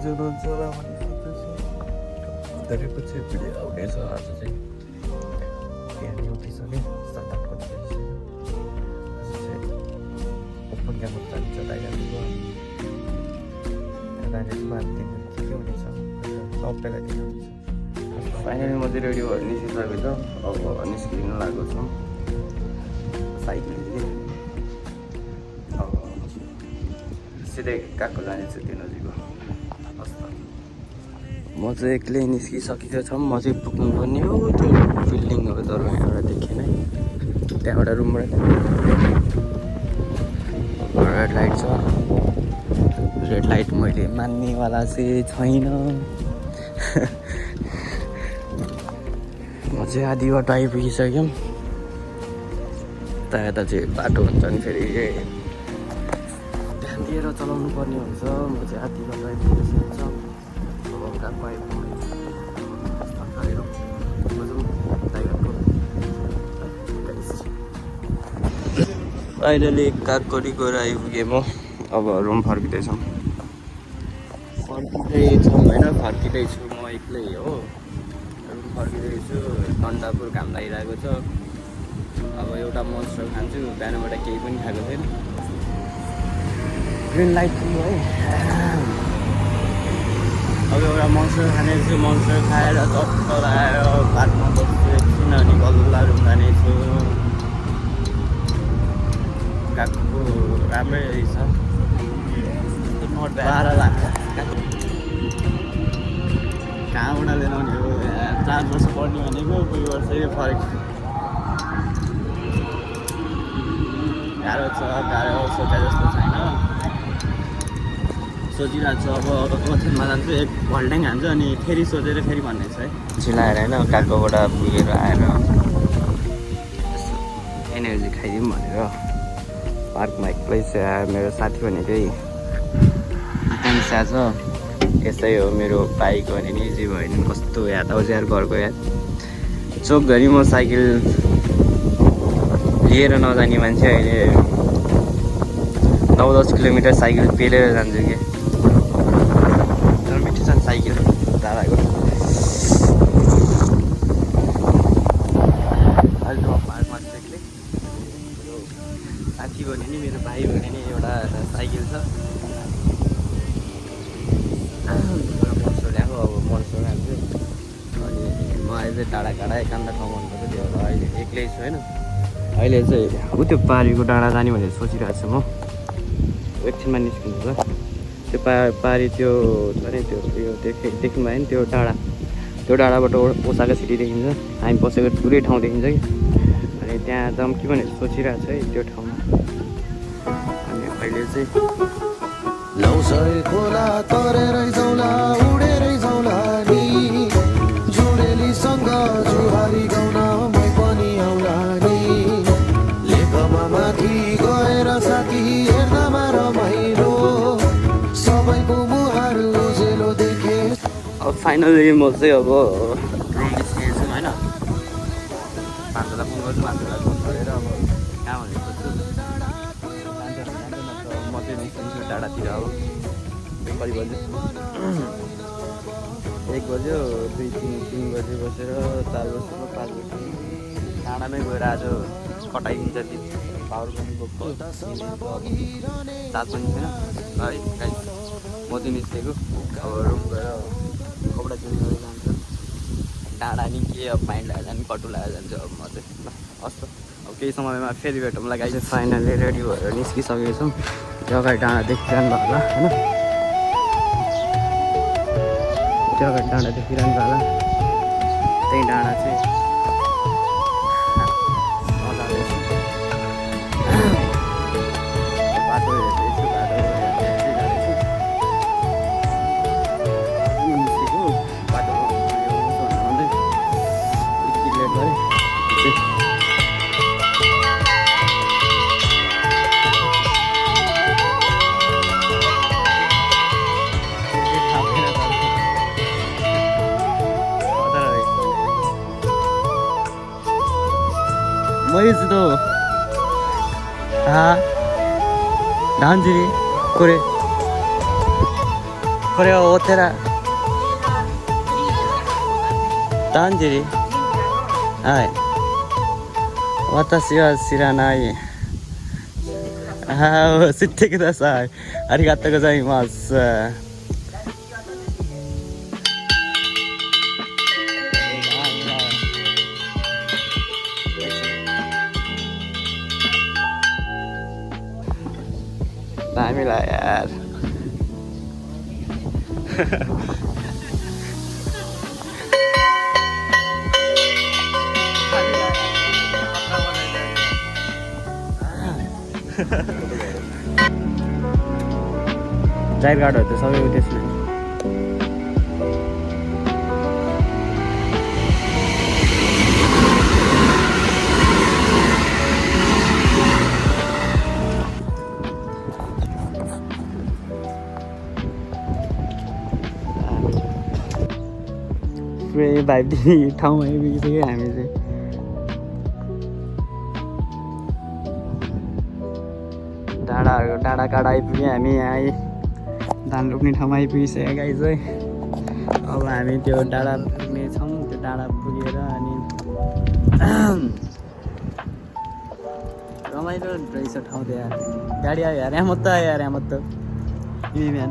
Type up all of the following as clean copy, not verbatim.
कतिजना हुन्छ होला भन्ने सोच्दैछु। धेरै पछि भिडियो आउनेछ आज चाहिँ बिहानै उठिसक्यो 7-8 बजी बजिसक्यो। आज चाहिँ ओपन क्याम्पस जान्छ दाइगाडीको दाइगाडीमा 3 दिन के हुनेछ सबैलाई दिनु हुनेछ। फाइनली म चाहिँ रेडी भएर निस्किसकेको छु। अब निस्किनु लागेको छु साइकलले। अब सिधै काको जानेछु त्यो नजिकको। म चाहिँ एक्लै निस्किसकेको छ। म चाहिँ पुग्नुपर्ने हो त्यो बिल्डिङहरू तर यहाँबाट देखेन है। त्यहाँबाट रुमबाट रेड लाइट छ। रेड लाइट मैले मान्नेवाला चाहिँ छैन। म चाहिँ आधी बाटो आइपुगिसक्यौँ। यता चाहिँ बाटो हुन्छ नि फेरि ध्यान दिएर चलाउनु पर्ने हुन्छ। म चाहिँ आधी बाटो आइपुगिसकेको छ। फाइनली कागकोटी गएर आइपुगेँ म। अब रुम फर्किँदैछौँ होइन फर्किँदैछु म एक्लै हो। रुम फर्किँदैछु। ठन्डापुर घाम लागिरहेको छ। अब एउटा मन्स्टर खान्छु। बिहानबाट केही पनि खाएको छैन। ग्रिन लाइट पनि है। अब एउटा मन्स्टर खानेछु। मन्स्टर खाएर चप्प लगाएर बाटोमा बस्छु एकछिन अनि गल्लाहरू खानेछु। कागको राम्रै रहेछ। 12 लाख कहाँबाट लिएर आउने हो। 4 वर्ष पढ्ने भनेको 2 वर्षै फरक। गाह्रो छ सोचे जस्तो छैन। सोचिरहेको छु अब ओथेनमा जान्छु 1 घन्टा खान्छु अनि फेरि सोचेर फेरि भन्ने छ है। चिलाएर होइन कागकोबाट पुगेर आएर एनर्जी खाइदिउँ भनेर पार्कमा एक्लै आयो। मेरो साथी भनेकै आकाङ्क्षा छ। यसै हो मेरो बाइक भने नि जे भयो नि कस्तो याद आउँछ यार घरको याद। चोकघरि म साइकल लिएर नजाने मान्छे अहिले 9-10 किलोमिटर साइकल पेलेर जान्छु कि। तर मिठो छ साइकल दादाको। अहिले म पार्कमा एक्लै। साथी भने नि मेरो भाइ भने नि एउटा साइकल छ। मन्स्टर ल्याएको अब मन्स्टर खान्छु। अनि म अहिले चाहिँ टाढा एकान्त ठाउँ भन्नुपर्छ त्यो होला। अहिले एक्लै छु होइन। अहिले चाहिँ ऊ त्यो पारीको डाँडा जाने भनेर सोचिरहेको छु म। एकछिनमा निस्किनु ल। त्यो पारी त्यो छ नि त्यो देख्नु भयो नि त्यो डाँडा। त्यो डाँडाबाट ओसाका सिटी देखिन्छ। हामी बसेको पुरै ठाउँ देखिन्छ कि। अनि त्यहाँ जाउँ कि भनेर सोचिरहेको छु है त्यो ठाउँमा। अनि अहिले चाहिँ लौसै खोला तरेरै जाउँला उडेरै जाउँला नि जुरेलीसँग जुहारी गाउन मै पनि आउला नि लेखमा माथि गएर साथी हेर्नमा रमाइलो सबैको मुहार उजेलो देखे। अब फाइनली म चाहिँ अब रुम निस्किएको छु होइन। भान्जालाई फोन गर्छु। भान्जालाई फोन गरेर अब कहाँ भनेर सोध्छु। म चाहिँ निस्किन्छु टाढातिर। अब कति बज्यो 1 बज्यो 2-3 बजे बसेर 4 बजेको 5 बजे टाढामै गएर आज कटाइदिन्छ त्यो पावर पनि बोक्छु। सात पनि छैन है गाइस। म चाहिँ निस्केको। अब रुम गएर कपडा चेन्ज गरेर जान्छ। डाँडा नि के अब माइन्ड लगाएर जाने कटु लगाएर जान्छु अब म चाहिँ ल हस्। अब केही समयमा फेरि भेटौँला गाइस। फाइनली रेडी भएर निस्किसकेको छौँ। त्यो अगाडि डाँडा देखिरहनु भएको होला होइन। त्यो अगाडि डाँडा देखिरहनु भएको होला। त्यही डाँडा चाहिँ बाटो हेर्दैछु। बाटो हेर्दै जाँदैछु। निस्केको बाटोमा भन्दै लेट गरेँ। मैले चाहिँ त धानजिरी कोरे これはお寺だんじり。はい。私は知らない。知ってください。ありがとうございます。दामी लाग्यो यार ड्राइभ गार्डहरू त सबै त्यसमा पुरै भाइब दिने ठाउँमा आइपुगिसक्यो हामी चाहिँ डाँडा काँडा आइपुग्यो हामी यहाँ धान रोप्ने ठाउँमा आइपुगिसक्यो गाई चाहिँ अब हामी त्यो डाँडा पुग्ने छौँ त्यो डाँडा पुगेर अनि रमाइलो रहेछ ठाउँ त्यहाँ गाडी आयो यार यहाँ मात्रै आयो यार यहाँ मात्रै बिहान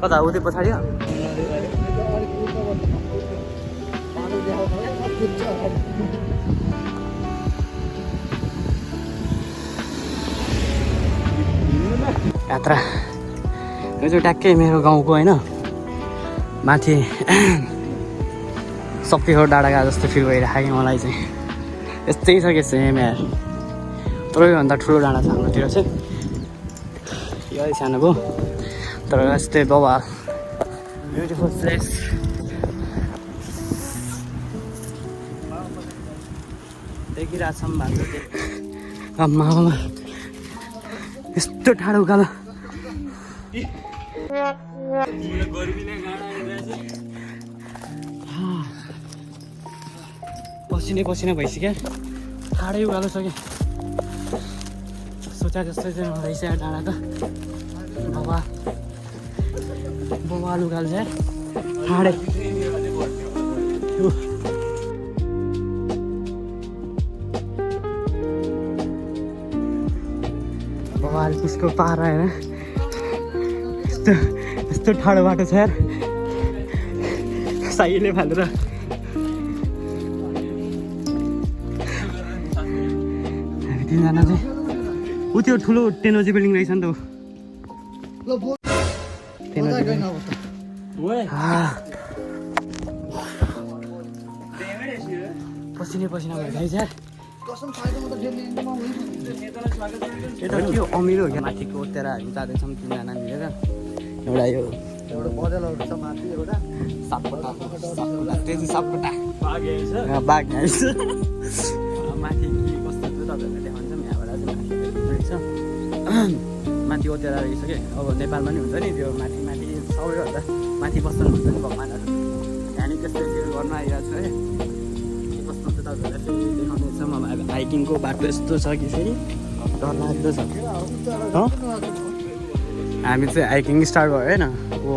कता उतै पछाडि हो यात्रा यो चाहिँ ट्याक्कै मेरो गाउँको होइन माथि सप्केको डाँडा गएको जस्तो फिल भइरहेको मलाई चाहिँ यस्तै छ कि सेम यार तर योभन्दा ठुलो डाँडा छ हाम्रोतिर चाहिँ यो अलिक सानो भयो तर यस्तै बवाल ब्युटिफुल प्लेस देखिरहेको छौँ भान्जा आम्मा यस्तो टाढो उकालो पसिनै भइसक्यो ठाडै उकालो छ कि सोचा जस्तो चाहिँ रहेछ डाँडा त बवाल उकालो छ ठाडै बवाल त्यसको पार होइन यस्तो ठाडो बाटो छ यार साइले फालेर हामी तिनजना चाहिँ ऊ त्यो ठुलो टेनोजी बिल्डिङ रहेछ नि त पसिना भइरहेछ यार त्यो अमिलो हो क्या माथिको तेह्र हामी जाँदैछौँ तिनजना मिलेर एउटा यो बजारहरू छ माथि एउटा सापकोटा त्यो चाहिँ सापकोटा बाघ आइछ माथि कस्तो छ तपाईँहरूलाई देखाउँछौँ यहाँबाट चाहिँ रहेछ माथि ओतेरा रहेछ कि अब नेपालमा नि हुन्छ नि त्यो माथि सबैभन्दा माथि बस्नुहुन्छ नि भगवान्हरू हामी त्यस्तै फिल गर्न आइरहेको छ है कस्तो हुन्छ तपाईँहरूलाई फेरि देखाउनेछौँ अब हाइकिङको बाटो यस्तो छ कि फेरि डरलाग्दो छ हामी चाहिँ हाइकिङ स्टार्ट भयो होइन ओ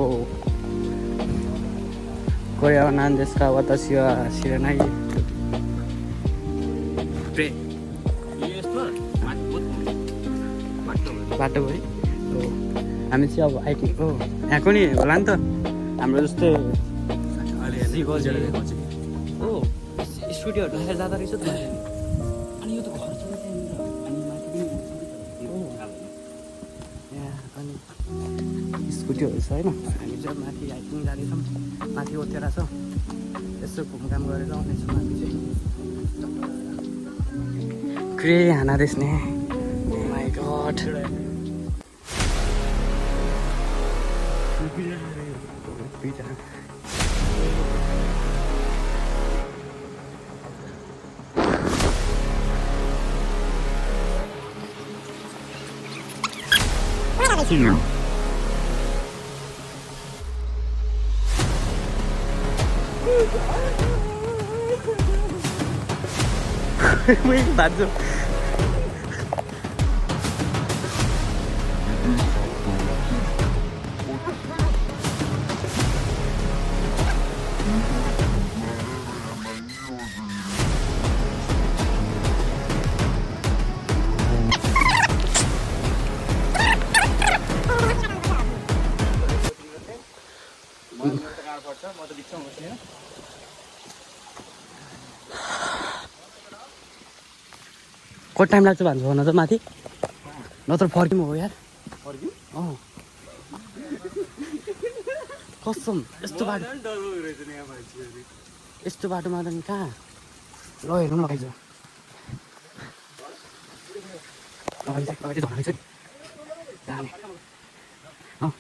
कोरिया नान देशका वातासी वा शिरनाई बाटो भयो हामी चाहिँ अब हाइकिङ हो यहाँको नि होला नि त हाम्रो जस्तै हो स्कुटीहरू राखेर जाँदो रहेछ त अनि यो त घर छ अनि माथि अनि स्कुटीहरू छ होइन हामी चाहिँ माथि हाइकिङ जाँदैछौँ माथि ओतेरा छ यसो घुमघाम गरेर आउनेछौँ हामी चाहिँ क्रे हाना देख्ने माई गड Wih, baju. छ म त बिचमा बस्ने कति टाइम लाग्छ भन्छ भन त माथि नत्र फर्किउँ हो यार फर्क्यौ अँ कसम यस्तो बाटो यस्तो बाटोमा त नि कहाँ ल हेर्नु न लगाइज लगाइज धराइछ दामी अँ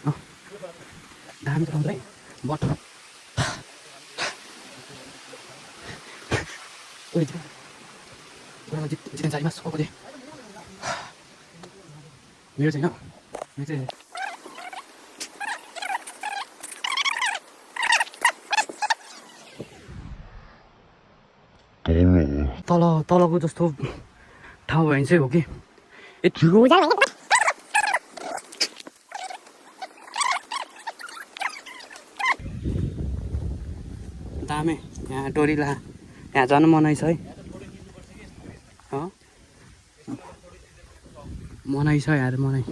अँ दामी त है बटो चिकन चाहिमा सोको दे मेरो छैन मेरो चाहिँ तलको जस्तो ठाउँ भयो भने चाहिँ हो कि यत्रो दामी यहाँ डोरीला यहाँ जानु मनाइ छ है मनाइ छ यार मनाइ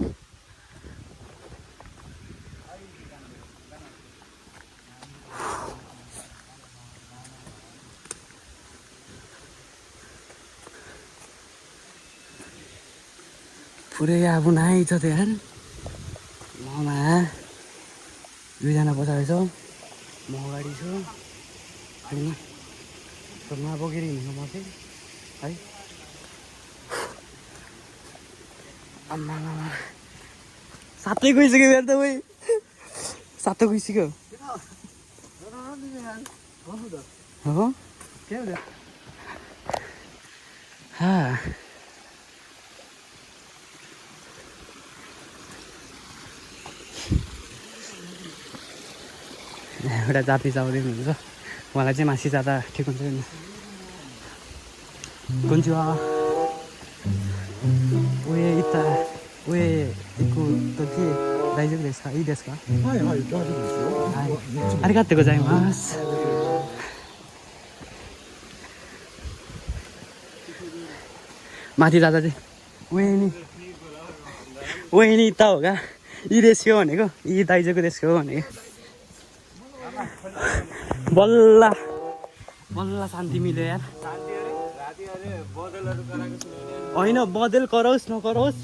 पुरै अब नाइ छ त यार ममा दुईजना पछाडि छ म अगाडि छु होइन नबोकेर हिँड्नु म चाहिँ है आम्मा सातै गइसक्यो यार तपाईँ सातै गइसक्यो हो एउटा जाति चाउरी हुन्छ उहाँलाई चाहिँ मासी जाँदा ठिक हुन्छ नि कुन चाहिँ उयो इता उयो के दाइजोको देश का यी देश का आरिगातो गोजाइमास माथि जाँदा चाहिँ उयो नि त हो क्या यी देशको भनेको यी दाइजोको देशको हो भनेको बल्ल बल्ल शान्ति मिल्यो यार होइन बदल गरोस् नगरोस्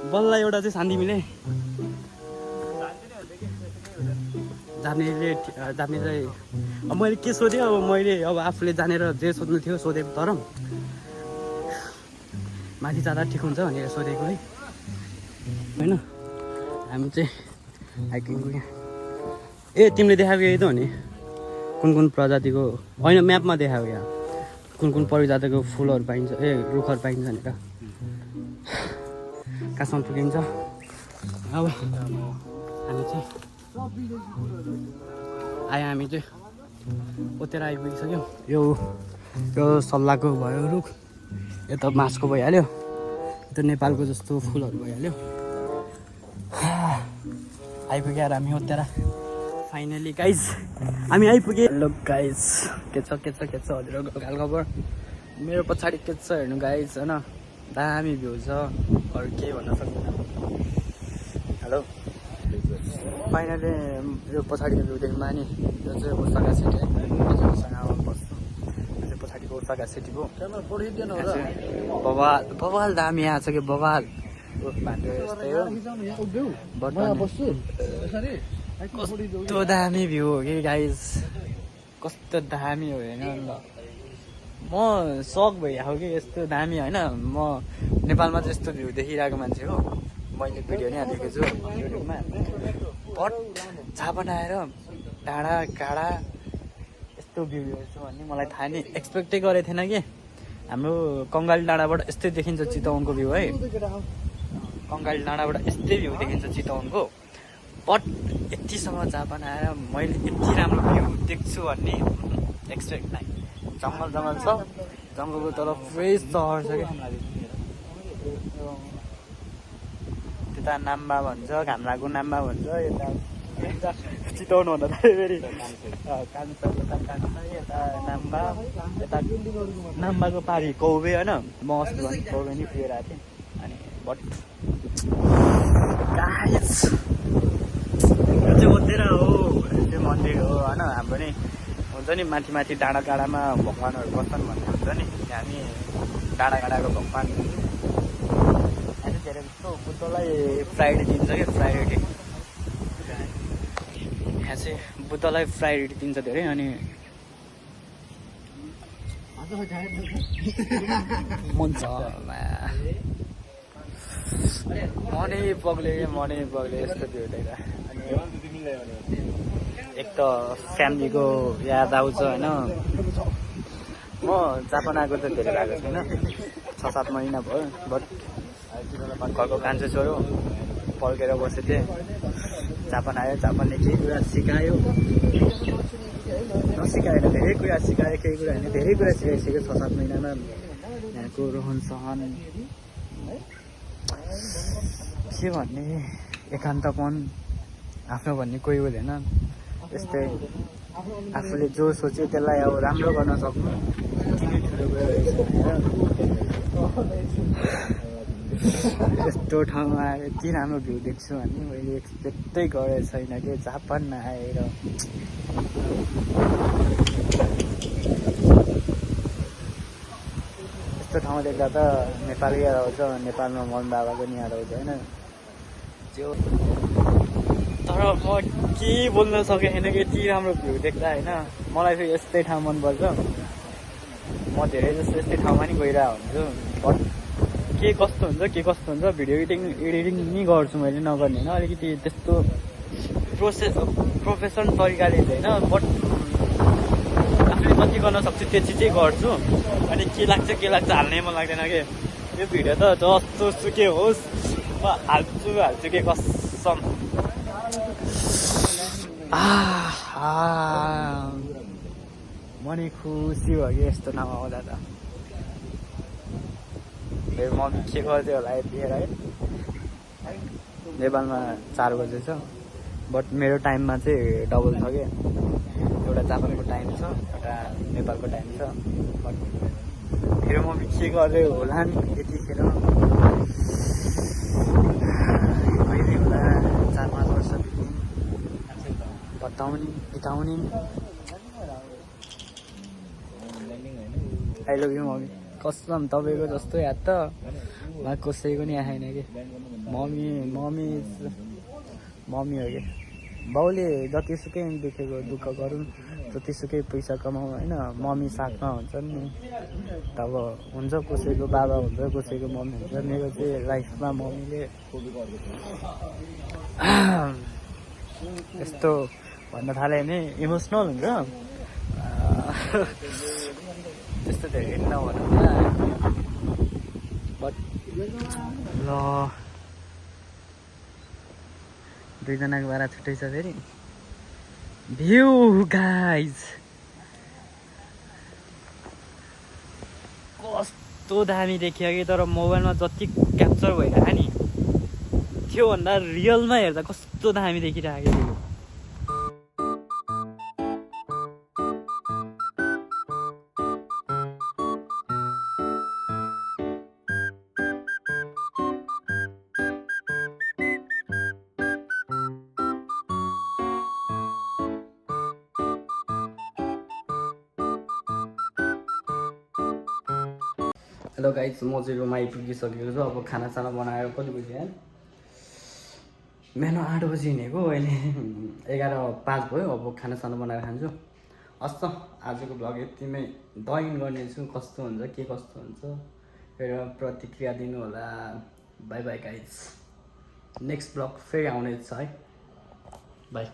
बल्ल एउटा चाहिँ शान्ति मिले जान्नेले चाहिँ अब मैले के सोधेँ अब मैले अब आफूले जानेर जे सोध्नु थियो सोधेको तर माथि जाँदा ठिक हुन्छ भनेर सोधेको है होइन हामी चाहिँ हाइकिङको यहाँ ए तिमीले देखाएको यही त हो नि कुन कुन प्रजातिको होइन म्यापमा देखाएको यहाँ कुन प्रजातिको फुलहरू पाइन्छ ए रुखहरू पाइन्छ भनेर कहाँसम्म पुगिन्छ अब हामी चाहिँ आयो हामी चाहिँ ओतेर आइपुगिसक्यौँ यो सल्लाहको भयो रुख यता बाँसको भइहाल्यो यता नेपालको जस्तो फुलहरू भइहाल्यो आइपुग्यो हामी ओतेर फाइनली गाइज हामी आइपुग्यो हेलो गाइज के छ हजुरको हालखबर मेरो पछाडि के छ हेर्नु गाइज होइन दामी भ्यू छ अरू केही भन्न सक्दैन हेलो फाइनली यो पछाडिको भ्यू देख्नु नि यो चाहिँ ओसाका सिटी है हजुरसँग बस्छु यो चाहिँ पछाडिको ओसाका सिटीको बवाल दामी आएको छ कि बवाल यस्तै हो कस्तो दामी भ्यू हो कि गाइज कस्तो दामी हो होइन ल म सक भइरहेको कि यस्तो दामी होइन म नेपालमा चाहिँ यस्तो भ्यू देखिरहेको मान्छे हो मैले भिडियो नै हालेको छु युट्युबमा बट जहाँ बनाएर डाँडा काँडा यस्तो भ्यू हेर्छु भन्ने मलाई थाहा नि एक्सपेक्टै गरेको थिएन कि हाम्रो कङ्गाली डाँडाबाट यस्तै देखिन्छ चितवनको भ्यू है कङ्गाली डाँडाबाट यस्तै भ्यू देखिन्छ चितवनको बट यतिसम्म जहाँ बनाएर मैले यति राम्रो भ्यू देख्छु भन्ने एक्सपेक्ट नै जङ्गल छ जङ्गलको तल फ्रेस सहर छ क्या त्यता नाम्बा भन्छ घामराको नाम्बा भन्छ यता चितवन भन्दा फेरि कान्छा यता नाम्बा यता नाम्बाको पारि कौबे होइन म अस्ति भने कौबे नि पुगेर आएको थिएँ अनि बट गाइस यो चाहिँ ओतेर हो त्यो मन्दिर हो हुन्छ नि माथि माथि डाँडा काँडामा भगवान्हरू बस्छन् भन्ने हुन्छ नि हामी डाँडा काँडाको भगवान् अहिले धेरै जस्तो बुद्धलाई फ्राइडे दिन्छ क्या फ्राइडे यहाँ चाहिँ बुद्धलाई फ्राइडे दिन्छ धेरै अनि मनै पग्ले यस्तो त्यो देख्दा एक त फ्यामिलीको याद आउँछ होइन म जापान आएको त धेरै भएको छैन 6-7 महिना भयो बट घरको कान्छो छोरो पल्केर बसेको थिएँ जापान आयो जापानले केही कुरा सिकायो नसिकाएर धेरै कुरा सिकायो केही कुरा होइन धेरै कुरा सिकाइसक्यो 6-7 महिनामा यहाँको रहन सहन के भन्ने एकान्तपन आफ्नो भन्ने कोही हुँदैन त्यस्तै आफूले जो सोच्यो त्यसलाई अब राम्रो गर्न सक्नु यस्तो ठाउँमा आएर यति राम्रो भ्यू देख्छु भने मैले एक्सपेक्टै गरेको छैन कि जापानमा आएर यस्तो ठाउँ देख्दा त नेपाल याद आउँछ नेपालमा मन बाबाको नि याद आउँछ होइन त्यो तर म के बोल्न सकेन कि यति राम्रो भ्यू देख्दा होइन मलाई फेरि यस्तै ठाउँ मनपर्छ म धेरै जस्तो यस्तै ठाउँमा नि गइरहेको हुन्छु बट के कस्तो हुन्छ भिडियो एडिटिङ नि गर्छु मैले नगर्ने होइन अलिकति त्यस्तो प्रोफेसन तरिकाले चाहिँ होइन बट आफूले जति गर्न सक्छु त्यति चाहिँ गर्छु अनि के लाग्छ हाल्नै मन लाग्दैन कि यो भिडियो त जस्तो सुके होस् म हाल्छु के कसम म नि खुसी भयो कि यस्तो ठाउँमा आउँदा त मेरो मम्मी के गर्थ्यो होला यतिखेर है नेपालमा 4 बजे छ बट मेरो टाइममा चाहिँ डबल छ कि एउटा जापानको टाइम छ एउटा नेपालको टाइम छ बट मेरो मम्मी के गर्दै होला नि यतिखेर कहिले होला 4-5 वर्ष बिताउने आई लभ यु मम्मी कसम तपाईँको जस्तो याद त उहाँ कसैको नि आएन कि मम्मी हो कि बाउले जतिसुकै देखेको दुःख गरौँ जतिसुकै पैसा कमाउँ होइन मम्मी साथमा हुन्छ नि तब हुन्छ कसैको बाबा हुन्छ कसैको मम्मी हुन्छ मेरो चाहिँ लाइफमा मम्मीले यस्तो भन्न थाल्यो भने इमोसनल हुन्छ त्यस्तो धेरै नभनौँ बट ल दुईजनाको भाडा छुट्टै छ फेरि भ्यू गाइज कस्तो दामी देखियो कि तर मोबाइलमा जति क्याप्चर भइरहेको नि त्योभन्दा रियलमा हेर्दा कस्तो दामी देखिरहेको थियो हेलो गाइज म चाहिँ रुम आइपुगिसकेको छु अब खानासाना बनाएर कति बजी है बिहान 8 बजी हिँडेको अहिले 11:05 भयो अब खानासाना बनाएर खान्छु हस् त आजको भ्लग यतिमै दइन गर्नेछु कस्तो हुन्छ के कस्तो हुन्छ फेरि प्रतिक्रिया दिनु होला by by guys next vlog फेरि आउने छ है बाई